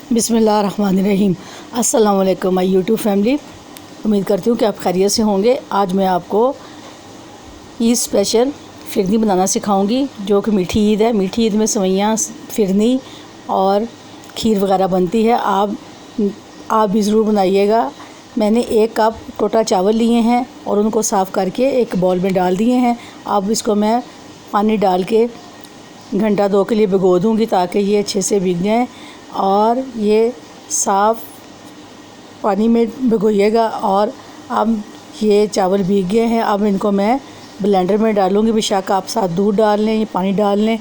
बिस्मिल्लाहिर्रहमानिर्रहीम। अस्सलाम वालेकुम माय यूट्यूब फैमिली। उम्मीद करती हूँ कि आप खैरियत से होंगे। आज मैं आपको ईद स्पेशल फ़िरनी बनाना सिखाऊंगी, जो कि मीठी ईद है। मीठी ईद में सेवइयाँ, फ़िरनी और खीर वगैरह बनती है। आप भी ज़रूर बनाइएगा। मैंने 1 कप टोटा चावल लिए हैं और उनको साफ़ करके एक बाउल में डाल दिए हैं। अब इसको मैं पानी डाल के घंटा 2 के लिए भिगो दूँगी, ताकि ये अच्छे से भीग जाएँ। और ये साफ़ पानी में भिगोइएगा। और अब ये चावल भीग गए हैं। अब इनको मैं ब्लेंडर में डालूँगी। बेशक आप साथ दूध डाल लें या पानी डाल लें,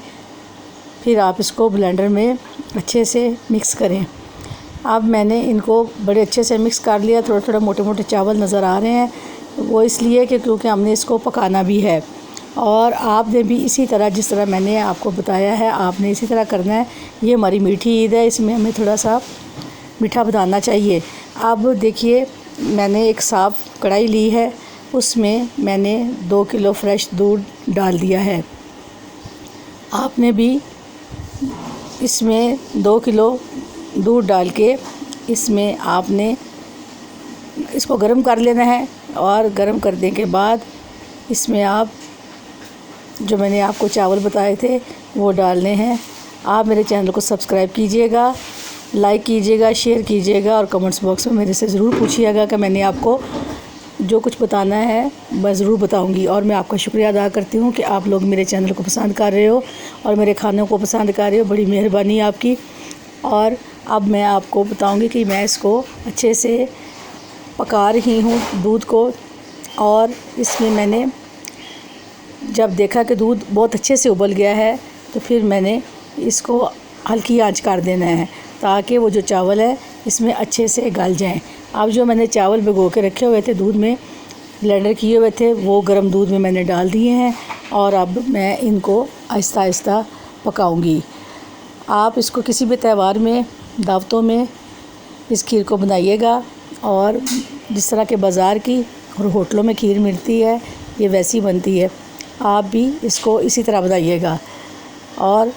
फिर आप इसको ब्लेंडर में अच्छे से मिक्स करें। अब मैंने इनको बड़े अच्छे से मिक्स कर लिया। थोड़े थोड़े मोटे मोटे चावल नज़र आ रहे हैं, वो इसलिए कि क्योंकि हमने इसको पकाना भी है। और आपने भी इसी तरह, जिस तरह मैंने आपको बताया है, आपने इसी तरह करना है। ये हमारी मीठी ईद है, इसमें हमें थोड़ा सा मीठा बनाना चाहिए। अब देखिए, मैंने एक साफ़ कढ़ाई ली है, उसमें मैंने 2 किलो फ्रेश दूध डाल दिया है। आपने भी इसमें 2 किलो दूध डाल के इसमें आपने इसको गर्म कर लेना है। और गर्म करने के बाद इसमें आप जो मैंने आपको चावल बताए थे वो डालने हैं। आप मेरे चैनल को सब्सक्राइब कीजिएगा, लाइक कीजिएगा, शेयर कीजिएगा और कमेंट्स बॉक्स में मेरे से ज़रूर पूछिएगा कि मैंने आपको जो कुछ बताना है मैं ज़रूर बताऊंगी। और मैं आपका शुक्रिया अदा करती हूँ कि आप लोग मेरे चैनल को पसंद कर रहे हो और मेरे खानों को पसंद कर रहे हो। बड़ी मेहरबानी आपकी। और अब मैं आपको बताऊँगी कि मैं इसको अच्छे से पका रही हूँ दूध को। और इसमें मैंने जब देखा कि दूध बहुत अच्छे से उबल गया है, तो फिर मैंने इसको हल्की आंच कर देना है, ताकि वो जो चावल है इसमें अच्छे से गल जाएं। अब जो मैंने चावल भिगो के रखे हुए थे, दूध में ब्लेंडर किए हुए थे, वो गर्म दूध में मैंने डाल दिए हैं। और अब मैं इनको आहिस्ता आहिस्ता पकाऊंगी। आप इसको किसी भी त्यौहार में, दावतों में इस खीर को बनाइएगा। और जिस तरह के बाज़ार की और होटलों में खीर मिलती है, ये वैसी बनती है। आप भी इसको इसी तरह बनाइएगा। और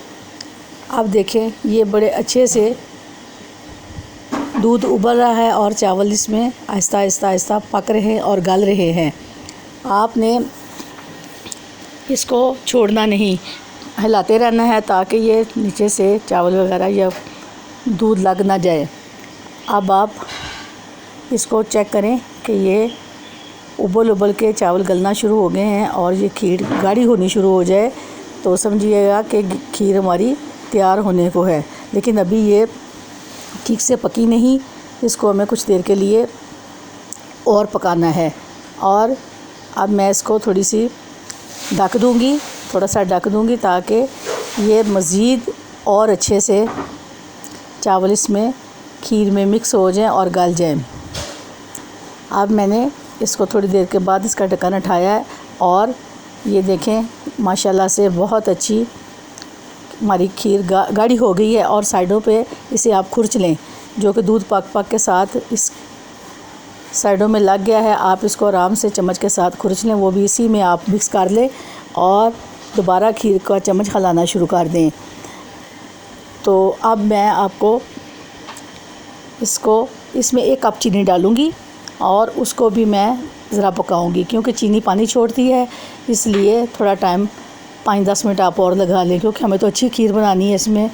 अब देखें, ये बड़े अच्छे से दूध उबल रहा है और चावल इसमें आहिस्ता आहिस्ता आहिस्ता पक रहे हैं और गल रहे हैं। आपने इसको छोड़ना नहीं, हिलाते रहना है, ताकि ये नीचे से चावल वगैरह या दूध लग ना जाए। अब आप इसको चेक करें कि ये उबल के चावल गलना शुरू हो गए हैं और ये खीर गाढ़ी होनी शुरू हो जाए, तो समझिएगा कि खीर हमारी तैयार होने को है। लेकिन अभी ये ठीक से पकी नहीं, इसको हमें कुछ देर के लिए और पकाना है। और अब मैं इसको थोड़ी सी ढक दूँगी, थोड़ा सा ढक दूँगी, ताकि ये मज़ीद और अच्छे से चावल इसमें खीर में मिक्स हो जाएं और गल जाएं। अब मैंने इसको थोड़ी देर के बाद इसका ढक्कन उठाया है और ये देखें, माशाल्लाह से बहुत अच्छी हमारी खीर गाढ़ी हो गई है। और साइडों पे इसे आप खुरच लें, जो कि दूध पक के साथ इस साइडों में लग गया है। आप इसको आराम से चम्मच के साथ खुरच लें, वो भी इसी में आप मिक्स कर लें और दोबारा खीर का चम्मच हिलाना शुरू कर दें। तो अब मैं आपको इसमें 1 कप चीनी डालूँगी और उसको भी मैं ज़रा पकाऊंगी, क्योंकि चीनी पानी छोड़ती है, इसलिए थोड़ा टाइम 5-10 मिनट आप और लगा लें, क्योंकि हमें तो अच्छी खीर बनानी है। इसमें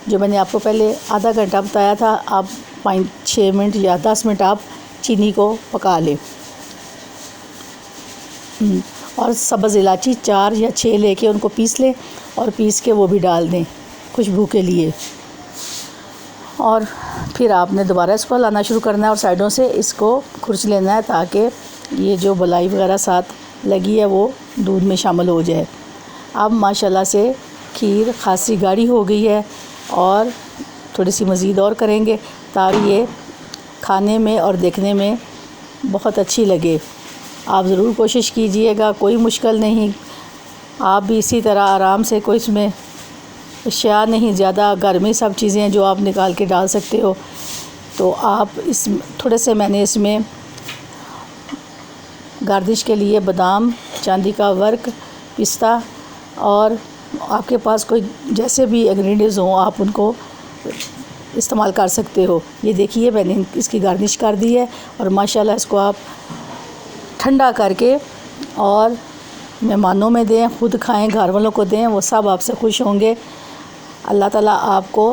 जो मैंने आपको पहले आधा घंटा बताया था, आप 5-6 मिनट या 10 मिनट आप चीनी को पका लें। और सब्ज़ इलायची 4 या 6 लेके उनको पीस लें और पीस के वो भी डाल दें खुशबू के लिए। और फिर आपने दोबारा इसको लाना शुरू करना है और साइडों से इसको खुरच लेना है, ताकि ये जो बलाई वगैरह साथ लगी है वो दूध में शामिल हो जाए। अब माशाल्लाह से खीर खासी गाढ़ी हो गई है और थोड़ी सी मज़ीद और करेंगे, ताकि ये खाने में और देखने में बहुत अच्छी लगे। आप ज़रूर कोशिश कीजिएगा, कोई मुश्किल नहीं। आप भी इसी तरह आराम से, कोई इसमें अशिया नहीं, ज़्यादा घर में सब चीज़ें हैं जो आप निकाल के डाल सकते हो। तो आप थोड़े से मैंने इसमें गार्निश के लिए बादाम, चांदी का वर्क, पिस्ता और आपके पास कोई जैसे भी इंग्रेडिएंट्स हों आप उनको इस्तेमाल कर सकते हो। ये देखिए मैंने इसकी गार्निश कर दी है और माशाल्लाह इसको आप ठंडा करके और मेहमानों में दें, ख़ुद खाएं, घर वालों को दें, वो सब आपसे खुश होंगे। अल्लाह ताला आपको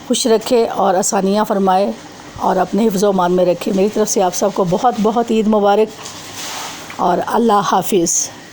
खुश रखे और आसानियाँ फ़रमाए और अपने हिफ्ज़ व अमान में रखे। मेरी तरफ़ से आप सबको बहुत बहुत ईद मुबारक और अल्लाह हाफ़िज़।